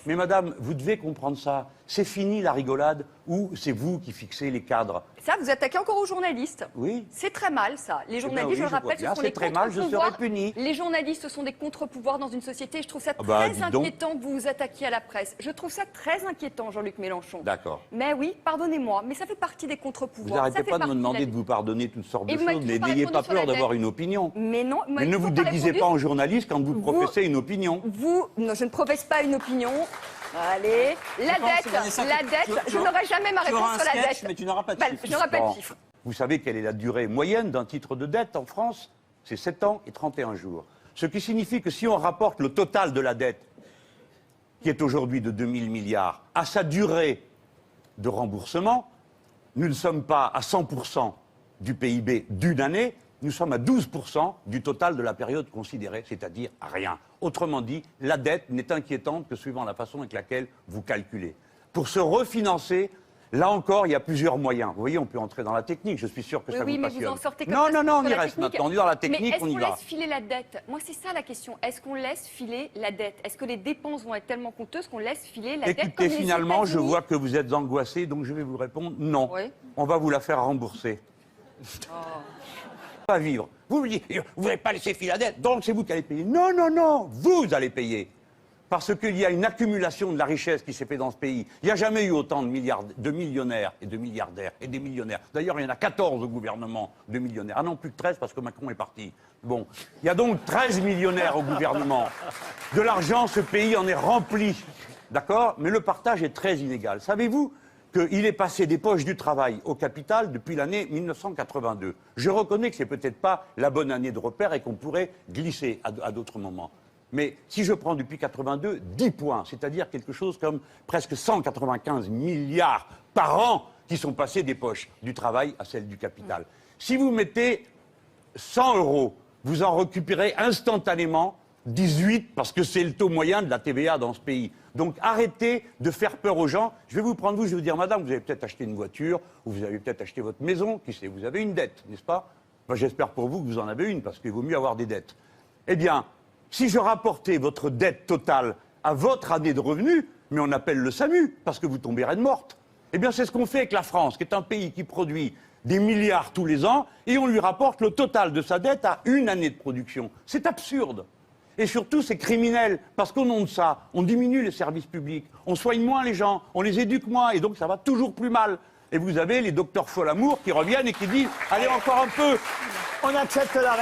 Mais madame, vous devez comprendre ça. C'est fini la rigolade ou c'est vous qui fixez les cadres? Ça, vous attaquez encore aux journalistes. Oui. C'est très mal, ça. Les journalistes, oui, je le je vois rappelle, bien, ce sont c'est des très mal, je serai contre-pouvoirs. puni. Les journalistes sont des contre-pouvoirs dans une société. Je trouve ça bah, très inquiétant que vous vous attaquiez à la presse. Je trouve ça très inquiétant, Jean-Luc Mélenchon. D'accord. Mais oui, pardonnez-moi, mais ça fait partie des contre-pouvoirs. Vous n'arrêtez pas de me partie demander la de vie. vous pardonner toutes sortes Et de vous m'avez choses, mais toujours pas n'ayez pas répondu sur la peur d'avoir dette. une opinion. Mais non, Mais ne vous déguisez pas en journaliste quand vous professez une opinion. Non, je ne professe pas une opinion. Allez, la dette, je n'aurai jamais ma réponse sur la dette. Mais tu n'auras pas de chiffres. Je n'aurai pas Bon. de chiffres. Vous savez quelle est la durée moyenne d'un titre de dette en France? C'est 7 ans et 31 jours. Ce qui signifie que si on rapporte le total de la dette, qui est aujourd'hui de 2000 milliards, à sa durée de remboursement, nous ne sommes pas à 100% du PIB d'une année, nous sommes à 12% du total de la période considérée, c'est-à-dire rien. Autrement dit, la dette n'est inquiétante que suivant la façon avec laquelle vous calculez. Pour se refinancer, là encore, il y a plusieurs moyens. Vous voyez, on peut entrer dans la technique, je suis sûr que ça vous passionne. Oui, mais vous en sortez comme non, ça non, non, on sur y la reste technique. maintenant. On est dans la technique, mais on y va. est-ce qu'on laisse filer la dette? Moi, c'est ça la question. Est-ce qu'on laisse filer la dette? Est-ce que les dépenses vont être tellement coûteuses qu'on laisse filer la dette comme Écoutez, les finalement, je États-Unis? vois que vous êtes angoissé, donc je vais vous répondre non. Oui. On va vous la faire rembourser. Pas vivre. Vous me dites, vous n'avez pas laissé filer la dette, donc c'est vous qui allez payer. Non, non, non, vous allez payer. Parce qu'il y a une accumulation de la richesse qui s'est faite dans ce pays. Il n'y a jamais eu autant de millionnaires et de milliardaires et des millionnaires. D'ailleurs, il y en a 14 au gouvernement de millionnaires. Ah non, plus que 13 parce que Macron est parti. Bon, il y a donc 13 millionnaires au gouvernement. De l'argent, ce pays en est rempli. D'accord? Mais le partage est très inégal. Savez-vous qu'il est passé des poches du travail au capital depuis l'année 1982? Je reconnais que ce n'est peut-être pas la bonne année de repère et qu'on pourrait glisser à d'autres moments. Mais si je prends depuis 82, 10 points, c'est-à-dire quelque chose comme presque 195 milliards par an qui sont passés des poches du travail à celles du capital. Si vous mettez 100 €, vous en récupérez instantanément 18 parce que c'est le taux moyen de la TVA dans ce pays. Donc arrêtez de faire peur aux gens. Je vais vous prendre, je vais vous dire, madame, vous avez peut-être acheté une voiture ou vous avez peut-être acheté votre maison, qui sait, vous avez une dette, n'est-ce pas? Moi, j'espère pour vous que vous en avez une parce qu'il vaut mieux avoir des dettes. Eh bien, si je rapportais votre dette totale à votre année de revenus, mais on appelle le SAMU, parce que vous tombez raide morte, eh bien c'est ce qu'on fait avec la France, qui est un pays qui produit des milliards tous les ans, et on lui rapporte le total de sa dette à une année de production. C'est absurde. Et surtout, c'est criminel, parce qu'au nom de ça, on diminue les services publics, on soigne moins les gens, on les éduque moins, et donc ça va toujours plus mal. Et vous avez les docteurs Folamour qui reviennent et qui disent « Allez, encore un peu !» On accepte la